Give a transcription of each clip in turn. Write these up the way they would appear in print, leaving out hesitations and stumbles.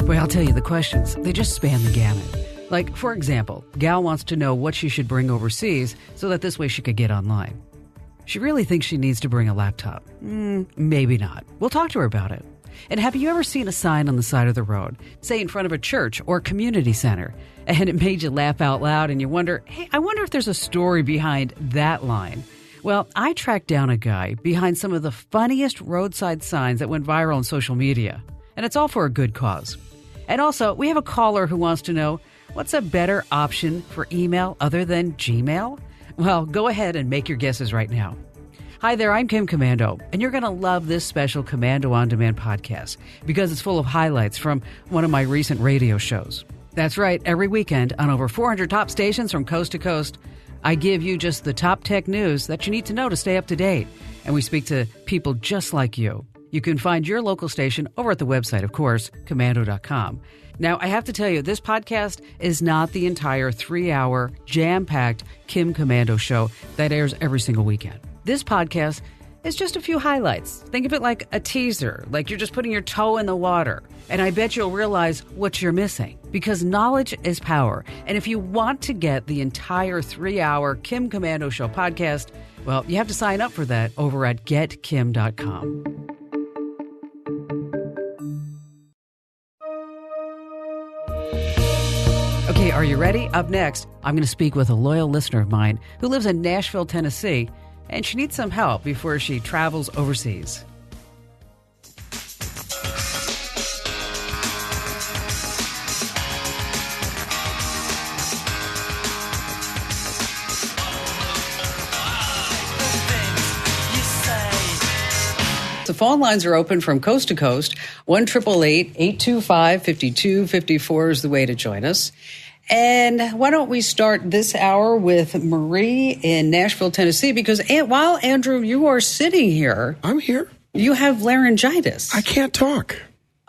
Boy, I'll tell you, the questions, they just span the gamut. Like, for example, Gal wants to know what she should bring overseas so that this way she could get online. She really thinks she needs to bring a laptop. Maybe not. We'll talk to her about it. And have you ever seen a sign on the side of the road, say in front of a church or community center, and it made you laugh out loud and you wonder, hey, I wonder if there's a story behind that line? Well, I tracked down a guy behind some of the funniest roadside signs that went viral on social media. And it's all for a good cause. And also, we have a caller who wants to know, what's a better option for email other than Gmail? Well, go ahead and make your guesses right now. Hi there, I'm Kim Komando, and you're going to love this special Komando On Demand podcast because it's full of highlights from one of my recent radio shows. That's right, every weekend on over 400 top stations from coast to coast, I give you just the top tech news that you need to know to stay up to date. And we speak to people just like you. You can find your local station over at the website, of course, komando.com. Now, I have to tell you, this podcast is not the entire 3-hour, jam-packed Kim Komando show that airs every single weekend. This podcast is just a few highlights. Think of it like a teaser, like you're just putting your toe in the water. And I bet you'll realize what you're missing, because knowledge is power. And if you want to get the entire 3-hour Kim Komando show podcast, well, you have to sign up for that over at getkim.com. Okay, are you ready? Up next, I'm going to speak with a loyal listener of mine who lives in Nashville, Tennessee, and she needs some help before she travels overseas. The phone lines are open from coast to coast. 1-888-825-5254 is the way to join us. And why don't we start this hour with Marie in Nashville, Tennessee? Because while, Andrew, you are sitting here. I'm here. You have laryngitis. I can't talk.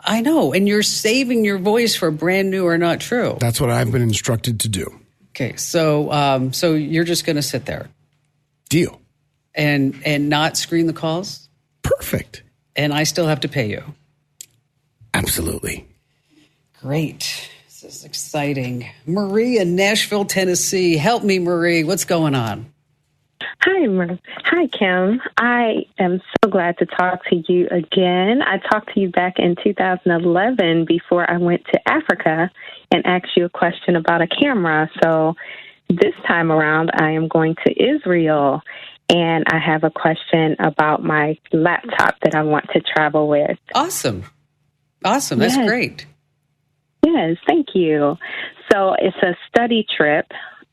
I know. And you're saving your voice for brand new or not true. That's what I've been instructed to do. Okay. So you're just going to sit there. Deal. And not screen the calls? Perfect. And I still have to pay you? Absolutely. Great. This is exciting. Marie in Nashville, Tennessee. Help me, Marie. What's going on? Hi, Kim. I am so glad to talk to you again. I talked to you back in 2011 before I went to Africa and asked you a question about a camera. So this time around, I am going to Israel. And I have a question about my laptop that I want to travel with. Awesome. That's great. Yes, thank you. So it's a study trip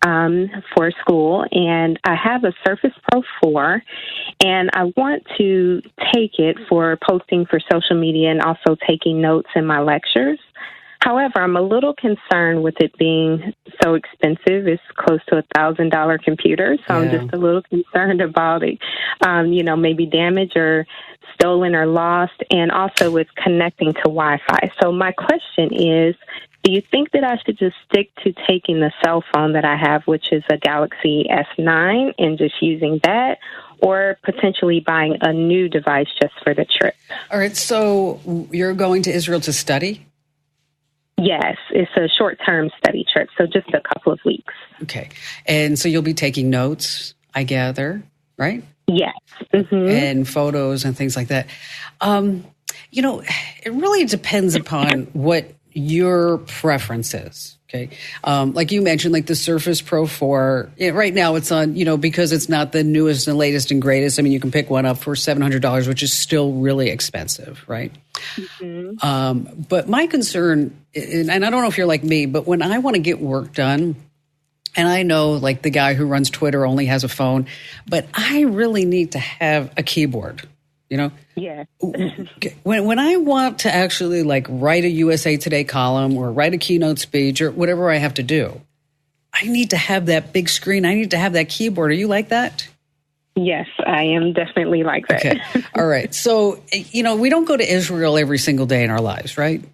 for school, and I have a Surface Pro 4, and I want to take it for posting for social media and also taking notes in my lectures. However, I'm a little concerned with it being so expensive. It's close to $1,000 computer, so I'm just a little concerned about it, maybe damaged or stolen or lost, and also with connecting to Wi-Fi. So my question is, do you think that I should just stick to taking the cell phone that I have, which is a Galaxy S9, and just using that, or potentially buying a new device just for the trip? All right, so you're going to Israel to study? Yes, it's a short-term study trip, so just a couple of weeks. Okay. And so you'll be taking notes, I gather, right? Yes. Mm-hmm. And photos and things like that. It really depends upon what your preference is. Okay. Like you mentioned, like the Surface Pro 4, right now it's on, because it's not the newest and latest and greatest. I mean, you can pick one up for $700, which is still really expensive, right? Mm-hmm. But my concern, and I don't know if you're like me, but when I want to get work done, and I know like the guy who runs Twitter only has a phone, but I really need to have a keyboard. Yeah. when I want to actually like write a USA Today column or write a keynote speech or whatever I have to do, I need to have that big screen. I need to have that keyboard. Are you like that? Yes, I am definitely like that. Okay. All right. So, we don't go to Israel every single day in our lives, right?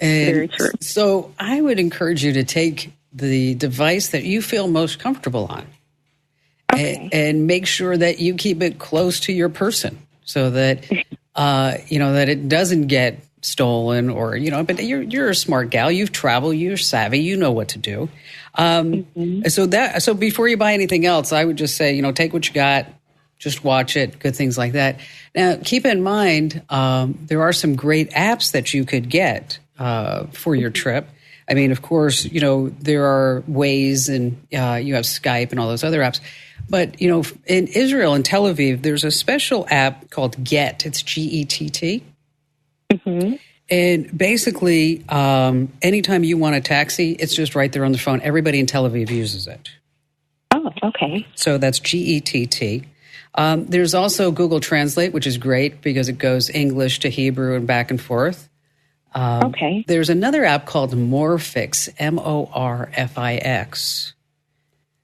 And very true. So I would encourage you to take the device that you feel most comfortable on. Okay. And make sure that you keep it close to your person. So that, that it doesn't get stolen or, but you're a smart gal. You've traveled, you're savvy, you know what to do. So before you buy anything else, I would just say, take what you got, just watch it, good things like that. Now, keep in mind, there are some great apps that you could get for your trip. I mean, of course, there are Waze and you have Skype and all those other apps. But, in Israel, in Tel Aviv, there's a special app called Get. It's G-E-T-T. Mm-hmm. And basically, anytime you want a taxi, it's just right there on the phone. Everybody in Tel Aviv uses it. Oh, okay. So that's G-E-T-T. There's also Google Translate, which is great because it goes English to Hebrew and back and forth. Okay. There's another app called Morfix, M-O-R-F-I-X,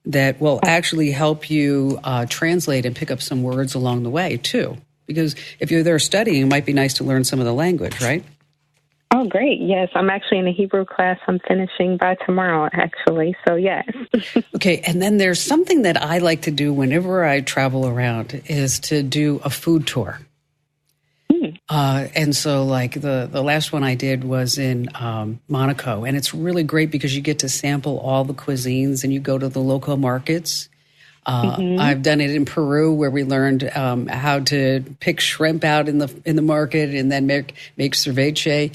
that will actually help you translate and pick up some words along the way, too. Because if you're there studying, it might be nice to learn some of the language, right? Oh, great. Yes, I'm actually in a Hebrew class. I'm finishing by tomorrow, actually. So, yes. Okay, and then there's something that I like to do whenever I travel around is to do a food tour. And so, like, the last one I did was in Monaco, and it's really great because you get to sample all the cuisines and you go to the local markets. I've done it in Peru where we learned how to pick shrimp out in the market and then make ceviche.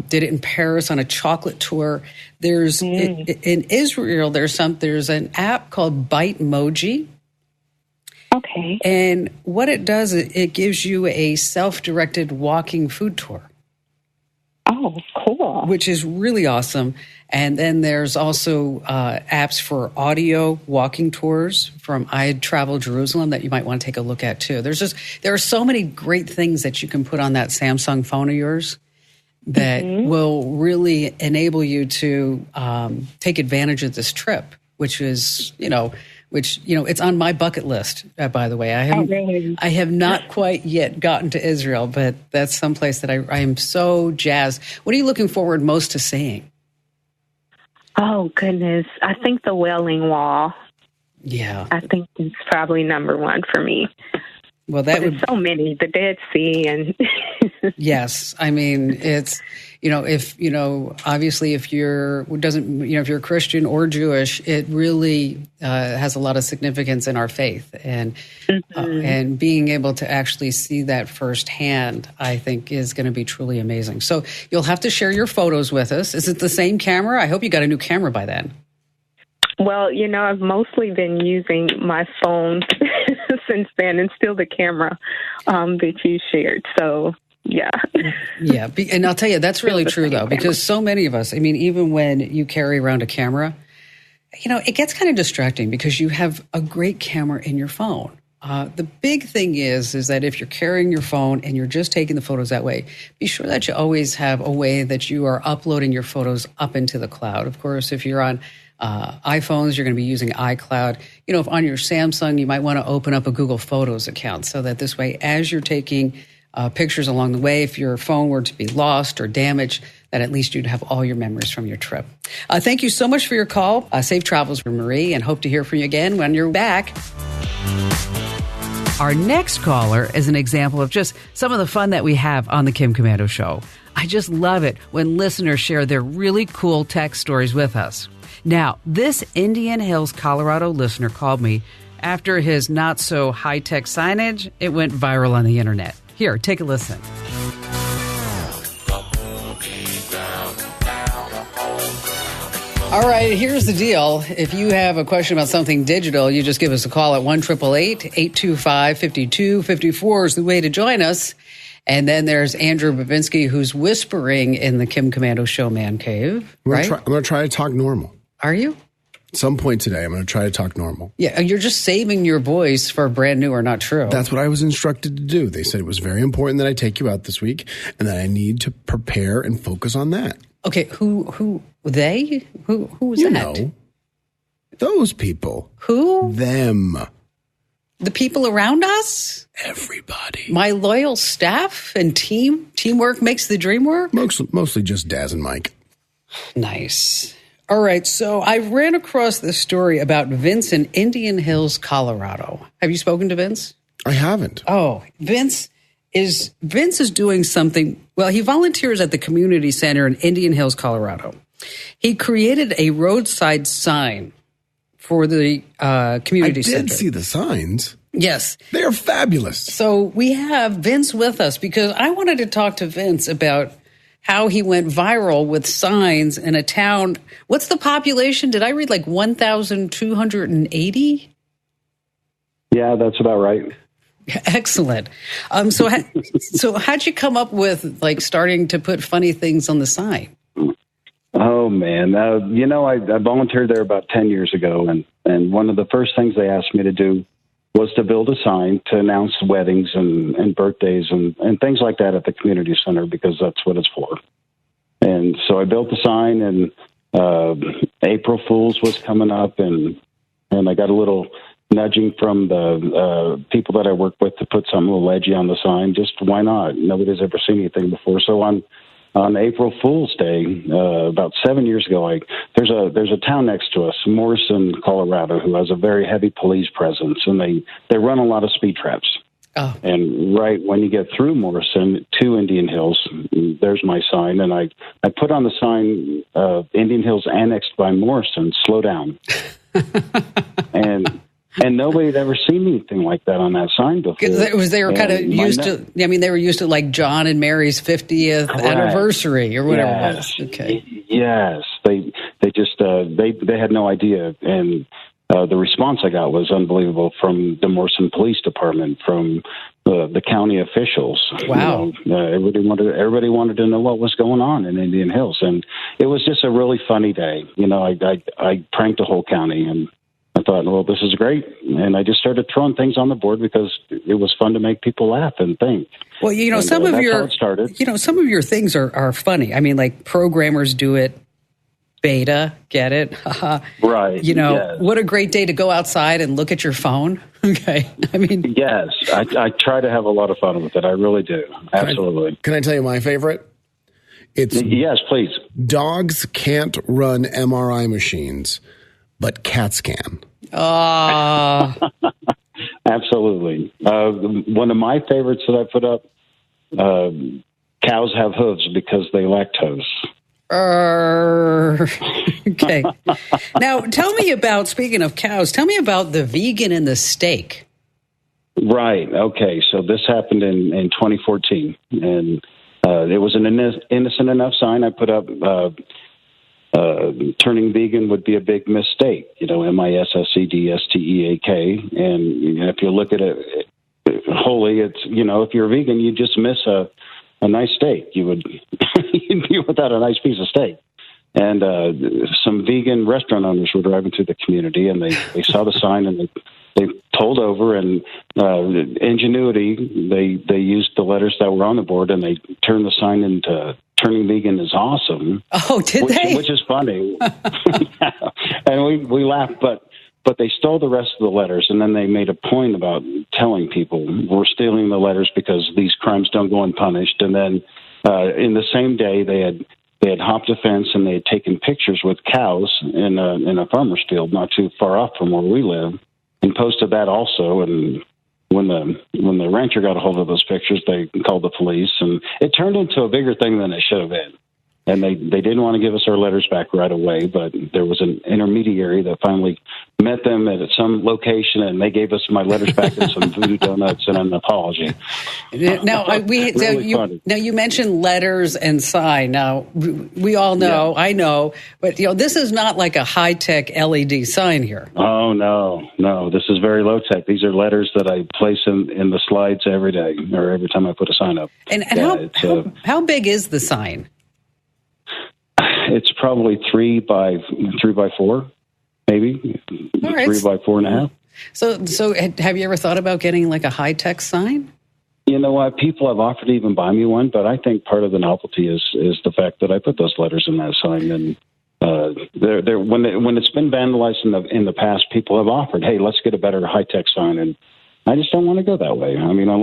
Did it in Paris on a chocolate tour. There's in Israel. There's an app called Bitmoji. Okay. And what it does, it gives you a self-directed walking food tour. Oh, cool. Which is really awesome. And then there's also apps for audio walking tours from I Travel Jerusalem that you might want to take a look at, too. There are so many great things that you can put on that Samsung phone of yours that will really enable you to take advantage of this trip, which is, it's on my bucket list, by the way. I have not quite yet gotten to Israel, but that's someplace that I am so jazzed. What are you looking forward most to seeing? Oh, goodness. I think the Wailing Wall. Yeah. I think it's probably number one for me. Well, there's so many, the Dead Sea and... Yes. I mean, it's, obviously if you're a Christian or Jewish, it really has a lot of significance in our faith. And and being able to actually see that firsthand, I think is going to be truly amazing. So you'll have to share your photos with us. Is it the same camera? I hope you got a new camera by then. Well, I've mostly been using my phone since then and still the camera that you shared. So, yeah. Yeah. And I'll tell you, that's really true, though, because so many of us, I mean, even when you carry around a camera, it gets kind of distracting because you have a great camera in your phone. The big thing is that if you're carrying your phone and you're just taking the photos that way, be sure that you always have a way that you are uploading your photos up into the cloud. Of course, if you're on iPhones, you're going to be using iCloud. If on your Samsung, you might want to open up a Google Photos account so that this way, as you're taking pictures along the way, if your phone were to be lost or damaged, that at least you'd have all your memories from your trip. Thank you so much for your call. Safe travels for Marie, and hope to hear from you again when you're back. Our next caller is an example of just some of the fun that we have on the Kim Komando Show. I just love it when listeners share their really cool tech stories with us. Now, this Indian Hills, Colorado listener called me after his not-so-high-tech signage. It went viral on the internet. Here, take a listen. All right, here's the deal. If you have a question about something digital, you just give us a call at 1-888-825-5254 is the way to join us. And then there's Andrew Babinski, who's whispering in the Kim Komando Show Man Cave. Right? I'm going to try to talk normal. Are you? At some point today, I'm going to try to talk normal. Yeah, you're just saving your voice for brand new or not true. That's what I was instructed to do. They said it was very important that I take you out this week and that I need to prepare and focus on that. Okay, who they? Who was you that? Know, those people. Who? Them. The people around us? Everybody. My loyal staff and team? Teamwork makes the dream work? Mostly just Daz and Mike. Nice. All right, so I ran across this story about Vince in Indian Hills, Colorado. Have you spoken to Vince? I haven't. Oh, Vince is Vince is doing something. Well, he volunteers at the community center in Indian Hills, Colorado. He created a roadside sign for the community center. I did see the signs. Yes. They are fabulous. So we have Vince with us because I wanted to talk to Vince about how he went viral with signs in a town. What's the population? Did I read like 1,280? Yeah, that's about right. Excellent. So how'd you come up with like starting to put funny things on the sign? Oh, man. I volunteered there about 10 years ago, and one of the first things they asked me to do was to build a sign to announce weddings and birthdays and things like that at the community center, because that's what it's for. And so I built the sign, and April Fool's was coming up, and I got a little nudging from the people that I work with to put something a little edgy on the sign. Just why not? Nobody's ever seen anything before. So on April Fool's Day, about 7 years ago, there's a town next to us, Morrison, Colorado, who has a very heavy police presence, and they run a lot of speed traps. Oh. And right when you get through Morrison to Indian Hills, there's my sign, and I put on the sign, Indian Hills annexed by Morrison, slow down. And nobody had ever seen anything like that on that sign before. They were kind of used to. I mean, they were used to like John and Mary's 50th anniversary or whatever it was. Okay. Yes, they just they had no idea, and the response I got was unbelievable from the Morrison Police Department, from the county officials. Wow. Everybody wanted to know what was going on in Indian Hills, and it was just a really funny day. I pranked the whole county, and I thought, well, this is great. And I just started throwing things on the board because it was fun to make people laugh and think. Well, some of your things are funny. I mean, like programmers do it. Beta, get it? Right. Yes. What a great day to go outside and look at your phone. Okay. I mean, yes, I try to have a lot of fun with it. I really do. Absolutely. Can I tell you my favorite? Yes, please. Dogs can't run MRI machines, but cats can. Absolutely. One of my favorites that I put up, cows have hooves because they lactose. Okay. Now, tell me about, speaking of cows, tell me about the vegan and the steak. Right. Okay. So this happened in 2014, and it was an innocent enough sign I put up. Turning vegan would be a big mistake, MISSEDSTEAK. And if you look at it wholly, it's, if you're a vegan, you just miss a nice steak. You'd be without a nice piece of steak. And some vegan restaurant owners were driving through the community, and they saw the sign, and they pulled over, and ingenuity, they used the letters that were on the board, and they turned the sign into Turning Vegan is Awesome. Oh, did they? Which is funny. And we laughed, but they stole the rest of the letters, and then they made a point about telling people we're stealing the letters because these crimes don't go unpunished. And then in the same day, they had hopped a fence, and they had taken pictures with cows in a farmer's field not too far off from where we live, and posted that also. And when the rancher got a hold of those pictures, they called the police, and it turned into a bigger thing than it should have been. And they didn't want to give us our letters back right away, but there was an intermediary that finally met them at some location, and they gave us my letters back and some voodoo donuts and an apology. Now, you mentioned letters and sign. Now, we all know, yeah. I know, but this is not like a high-tech LED sign here. Oh, no. This is very low-tech. These are letters that I place in the slides every day, or every time I put a sign up. And how big is the sign? It's probably 3 by 4, maybe. All right. 3 by 4.5. So have you ever thought about getting like a high-tech sign? You know what? People have offered to even buy me one, but I think part of the novelty is the fact that I put those letters in that sign. And when it's been vandalized in the past, people have offered, hey, let's get a better high-tech sign. And I just don't want to go that way. I mean, I'm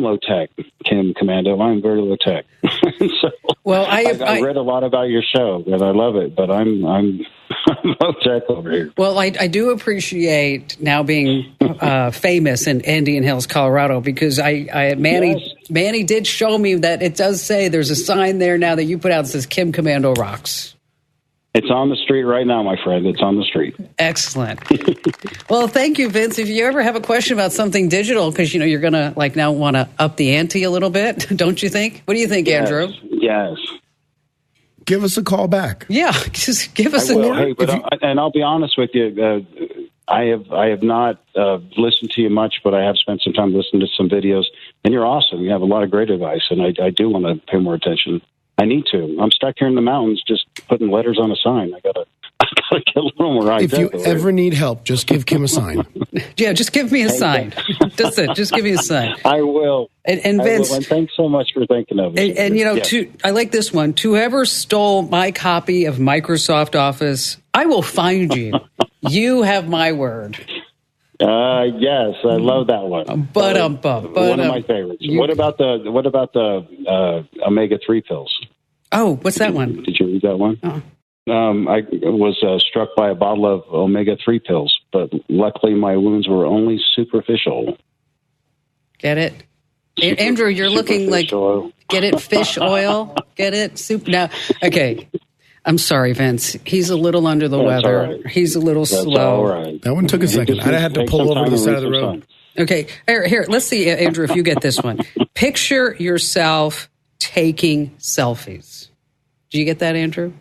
low tech, Kim Komando. I'm very low tech. So, well, I read a lot about your show, and I love it. But I'm check over here. Well, I do appreciate now being famous in Indian Hills, Colorado, because Manny did show me that it does say there's a sign there now that you put out that says Kim Komando Rocks. It's on the street right now, my friend. It's on the street. Excellent. Well, thank you, Vince. If you ever have a question about something digital, because you're going to now want to up the ante a little bit, don't you think? What do you think, Andrew? Yes. Give us a call back. Yeah, just give us and I'll be honest with you. I have not listened to you much, but I have spent some time listening to some videos, and you're awesome. You have a lot of great advice, and I do want to pay more attention. I need to. I'm stuck here in the mountains just putting letters on a sign. I gotta get a little more idea. If you ever need help, just give Kim a sign. Yeah, just give me a sign. That's it. Just give me a sign. I will. And Vince, and thanks so much for thinking of it. And I like this one. To whoever stole my copy of Microsoft Office, I will find you. You have my word. Yes, I love that one. One of my favorites. What about the omega-3 pills? Oh, what's that one? Did you read that one? Oh. I was struck by a bottle of omega-3 pills, but luckily my wounds were only superficial. Get it? Andrew, you're looking like, oil. Get it? Fish oil? Get it? Soup? Now, okay. I'm sorry, Vince. He's a little under the weather. Right. He's a little That's slow. All right. That one took a second. I had to pull over to the side of the road. Okay. Here, let's see, Andrew, if you get this one. Picture yourself taking selfies. Do you get that, Andrew?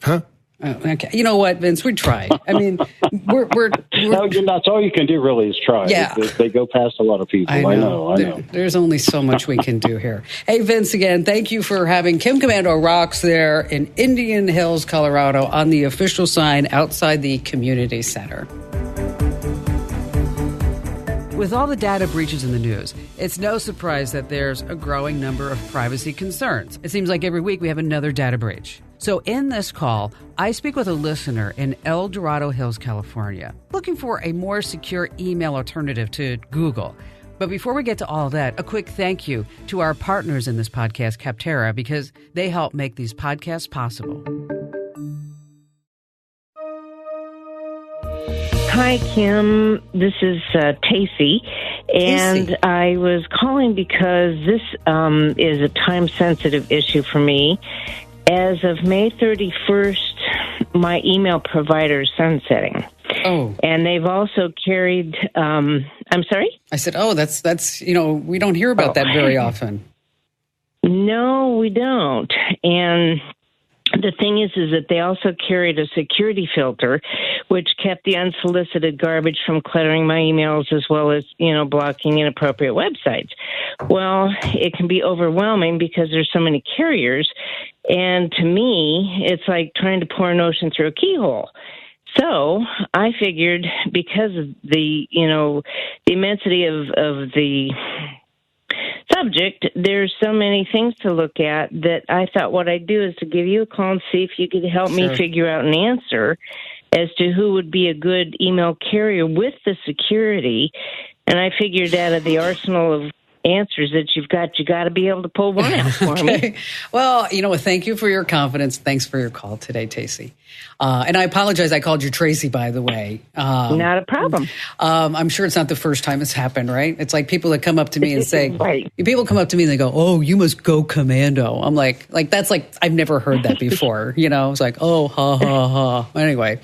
Huh? Oh, okay. You know what, Vince? We tried. I mean, we're that's all you can do, really, is try. Yeah. They go past a lot of people. I know. There's only so much we can do here. Hey, Vince, again, thank you for having Kim Komando Rocks there in Indian Hills, Colorado, on the official sign outside the community center. With all the data breaches in the news, it's no surprise that there's a growing number of privacy concerns. It seems like every week we have another data breach. So in this call, I speak with a listener in El Dorado Hills, California, looking for a more secure email alternative to Google. But before we get to all that, a quick thank you to our partners in this podcast, Capterra, because they help make these podcasts possible. Hi, Kim. This is Tacey, and I was calling because this is a time-sensitive issue for me. As of May 31st, my email provider is sunsetting. Oh. And they've also carried, I'm sorry? I said, that's we don't hear about that very often. No, we don't. And the thing is that they also carried a security filter, which kept the unsolicited garbage from cluttering my emails, as well as, blocking inappropriate websites. Well, it can be overwhelming because there's so many carriers. And to me, it's like trying to pour an ocean through a keyhole. So I figured because of the, the immensity of the subject, there's so many things to look at that I thought what I'd do is to give you a call and see if you could help me figure out an answer as to who would be a good email carrier with the security. And I figured out of the arsenal of answers that you got to be able to pull one out for me. Well, thank you for your confidence. Thanks for your call today, Tacey. And I apologize. I called you Tracy, by the way. Not a problem. I'm sure it's not the first time it's happened, right? It's like people that come up to me and say, right. People come up to me and they go, "Oh, you must go commando." I'm like that's like, I've never heard that before. It's like, oh, ha, ha, ha. Anyway,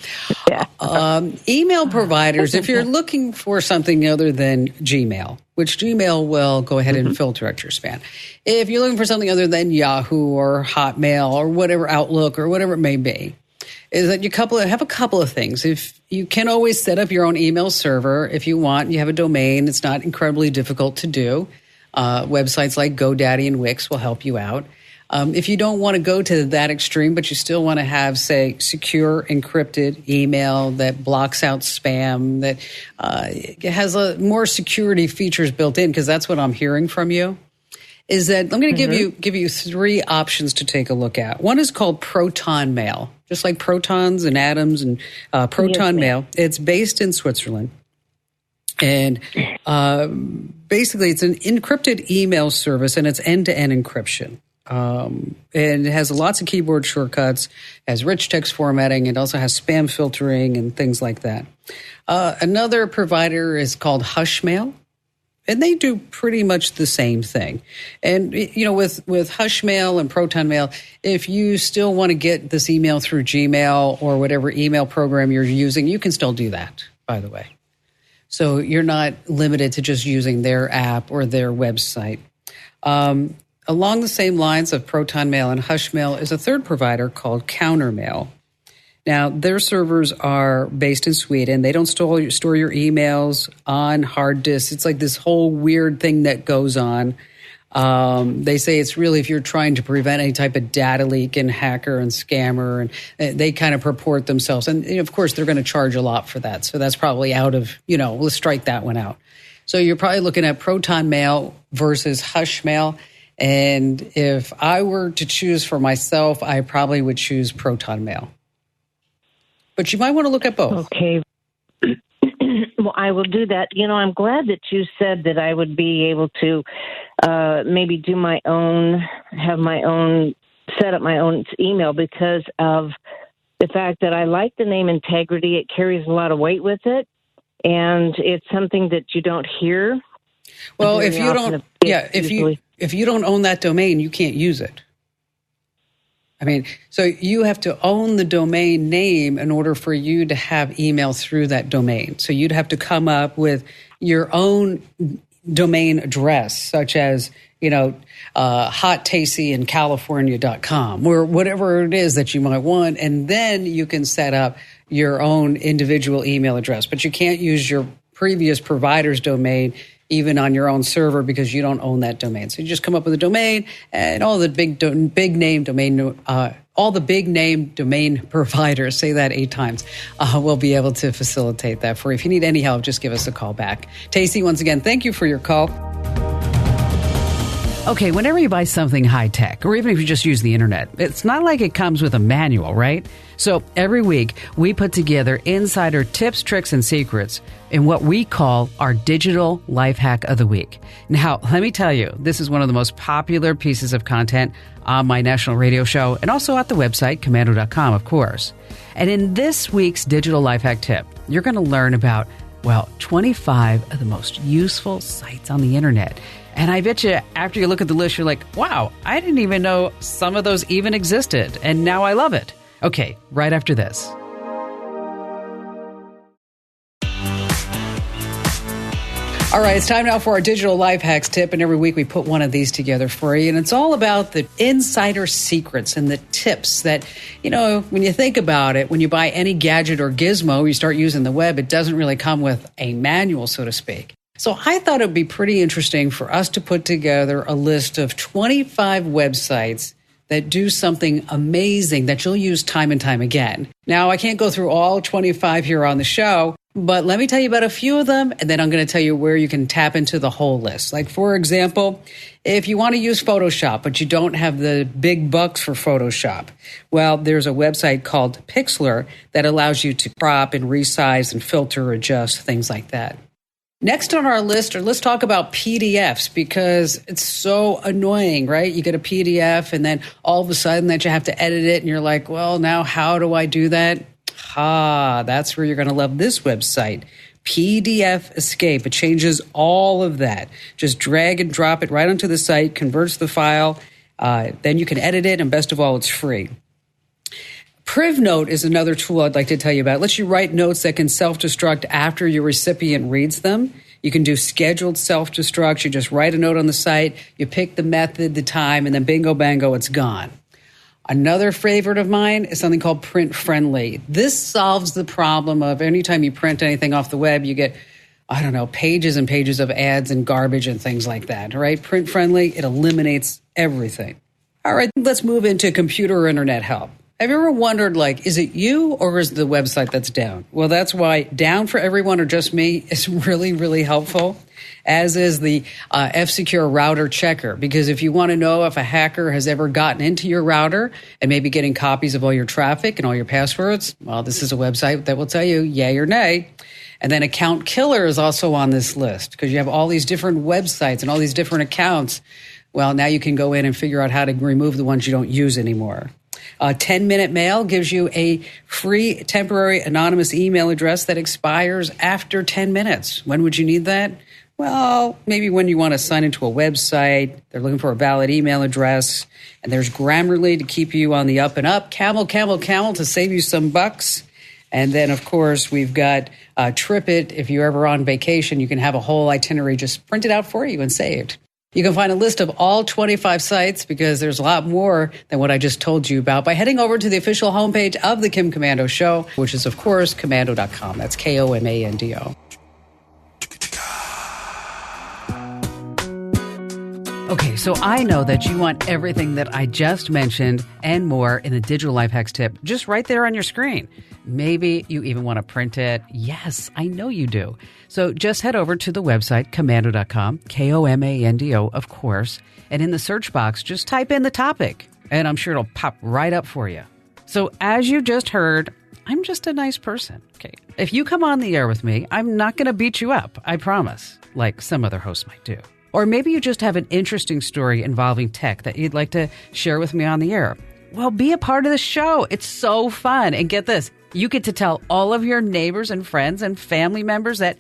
email providers, if you're looking for something other than Gmail, which Gmail will go ahead and filter out your spam. If you're looking for something other than Yahoo or Hotmail or whatever, Outlook or whatever it may be, is that you have a couple of things. If you can always set up your own email server if you want, you have a domain. It's not incredibly difficult to do. Websites like GoDaddy and Wix will help you out. If you don't want to go to that extreme, but you still want to have, say, secure encrypted email that blocks out spam, that has more security features built in, because that's what I'm hearing from you, is that I'm going to give you three options to take a look at. One is called Proton Mail, just like protons and atoms and Proton Mail. It's based in Switzerland. And basically, it's an encrypted email service, and it's end-to-end encryption. And it has lots of keyboard shortcuts, has rich text formatting. It also has spam filtering and things like that. Another provider is called Hushmail. And they do pretty much the same thing. And, you know, with Hushmail and ProtonMail, if you still want to get this email through Gmail or whatever email program you're using, you can still do that, by the way. So you're not limited to just using their app or their website. Along the same lines of ProtonMail and Hushmail is a third provider called Countermail. Now, their servers are based in Sweden. They don't store your emails on hard disks. It's like this whole weird thing that goes on. They say it's really if you're trying to prevent any type of data leak and hacker and scammer, and they kind of purport themselves. And, of course, they're going to charge a lot for that. So that's probably out of, let's strike that one out. So you're probably looking at ProtonMail versus Hushmail. And if I were to choose for myself, I probably would choose ProtonMail. But you might want to look at both. Okay. Well, I will do that. I'm glad that you said that I would be able to maybe do my own, set up my own email because of the fact that I like the name integrity. It carries a lot of weight with it, and it's something that you don't hear. Well, if you don't, if you don't own that domain, you can't use it. I mean, so you have to own the domain name in order for you to have email through that domain. So you'd have to come up with your own domain address, such as, hottastyInCalifornia.com or whatever it is that you might want. And then you can set up your own individual email address. But you can't use your previous provider's domain even on your own server because you don't own that domain. So you just come up with a domain, and all the big name domain providers, say that 8 times, will be able to facilitate that for you. If you need any help, just give us a call back. Tasty, once again, thank you for your call. Okay, whenever you buy something high-tech, or even if you just use the internet, it's not like it comes with a manual, right? So every week, we put together insider tips, tricks, and secrets in what we call our digital life hack of the week. Now, let me tell you, this is one of the most popular pieces of content on my national radio show and also at the website, Komando.com, of course. And in this week's digital life hack tip, you're going to learn about, 25 of the most useful sites on the internet. And I bet you after you look at the list, you're like, wow, I didn't even know some of those even existed. And now I love it. Okay, right after this. All right, it's time now for our digital life hacks tip. And every week we put one of these together for you. And it's all about the insider secrets and the tips that, when you think about it, when you buy any gadget or gizmo, you start using the web, it doesn't really come with a manual, so to speak. So I thought it would be pretty interesting for us to put together a list of 25 websites that do something amazing that you'll use time and time again. Now, I can't go through all 25 here on the show, but let me tell you about a few of them, and then I'm going to tell you where you can tap into the whole list. Like, for example, if you want to use Photoshop, but you don't have the big bucks for Photoshop, well, there's a website called Pixlr that allows you to crop and resize and filter, adjust, things like that. Next on our list, let's talk about PDFs because it's so annoying, right? You get a PDF and then all of a sudden that you have to edit it and you're like, well, now how do I do that? That's where you're going to love this website, PDF Escape. It changes all of that. Just drag and drop it right onto the site, converts the file, then you can edit it, and best of all, it's free. PrivNote is another tool I'd like to tell you about. It lets you write notes that can self-destruct after your recipient reads them. You can do scheduled self-destruct. You just write a note on the site, you pick the method, the time, and then bingo, bango, it's gone. Another favorite of mine is something called Print Friendly. This solves the problem of anytime you print anything off the web, you get, pages and pages of ads and garbage and things like that, right? Print Friendly, it eliminates everything. All right, let's move into computer or internet help. Have you ever wondered, is it you or is the website that's down? Well, that's why Down for Everyone or Just Me is really, really helpful, as is the F-Secure router checker. Because if you want to know if a hacker has ever gotten into your router and maybe getting copies of all your traffic and all your passwords, well, this is a website that will tell you yay or nay. And then Account Killer is also on this list because you have all these different websites and all these different accounts Well, now you can go in and figure out how to remove the ones you don't use anymore. 10-Minute Mail gives you a free temporary anonymous email address that expires after 10 minutes. When would you need that? Well, maybe when you want to sign into a website, they're looking for a valid email address, and there's Grammarly to keep you on the up and up, Camel to save you some bucks. And then, of course, we've got TripIt. If you're ever on vacation, you can have a whole itinerary just printed out for you and saved. You can find a list of all 25 sites, because there's a lot more than what I just told you about, by heading over to the official homepage of The Kim Komando Show, which is, of course, komando.com. That's KOMANDO. Okay, so I know that you want everything that I just mentioned and more in the Digital Life Hacks tip just right there on your screen. Maybe you even want to print it. Yes, I know you do. So just head over to the website, komando.com, KOMANDO, of course, and in the search box, just type in the topic, and I'm sure it'll pop right up for you. So as you just heard, I'm just a nice person. Okay, if you come on the air with me, I'm not going to beat you up, I promise, like some other hosts might do. Or maybe you just have an interesting story involving tech that you'd like to share with me on the air. Well, be a part of the show. It's so fun. And get this, you get to tell all of your neighbors and friends and family members that,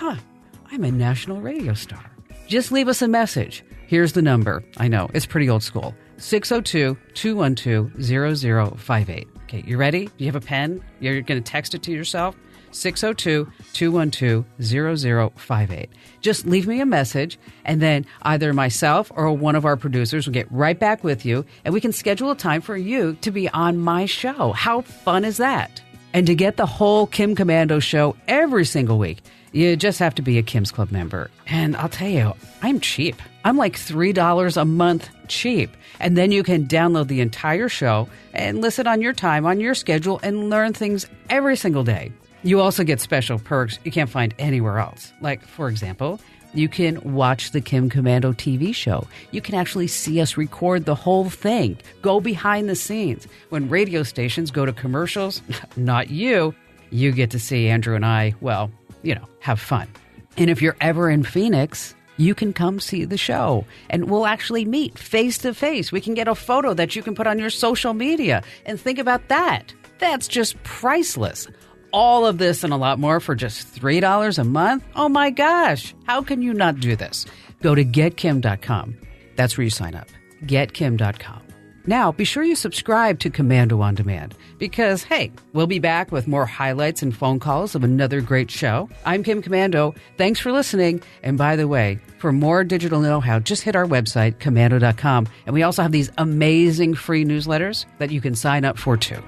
I'm a national radio star. Just leave us a message. Here's the number. I know, it's pretty old school. 602-212-0058. Okay, you ready? Do you have a pen? You're going to text it to yourself? 602-212-0058. Just leave me a message, and then either myself or one of our producers will get right back with you, and we can schedule a time for you to be on my show. How fun is that? And to get the whole Kim Komando show every single week, you just have to be a Kim's Club member. And I'll tell you, I'm cheap. I'm like $3 a month cheap. And then you can download the entire show and listen on your time, on your schedule, and learn things every single day. You also get special perks you can't find anywhere else. Like, for example, you can watch the Kim Komando TV show. You can actually see us record the whole thing, go behind the scenes. When radio stations go to commercials, not you get to see Andrew and I, well, have fun. And if you're ever in Phoenix, you can come see the show, and we'll actually meet face to face. We can get a photo that you can put on your social media, and think about that. That's just priceless. All of this and a lot more for just $3 a month? Oh my gosh, how can you not do this? Go to getkim.com. That's where you sign up. Getkim.com. Now, be sure you subscribe to Komando On Demand, because, hey, we'll be back with more highlights and phone calls of another great show. I'm Kim Komando. Thanks for listening. And by the way, for more digital know-how, just hit our website, komando.com. And we also have these amazing free newsletters that you can sign up for too.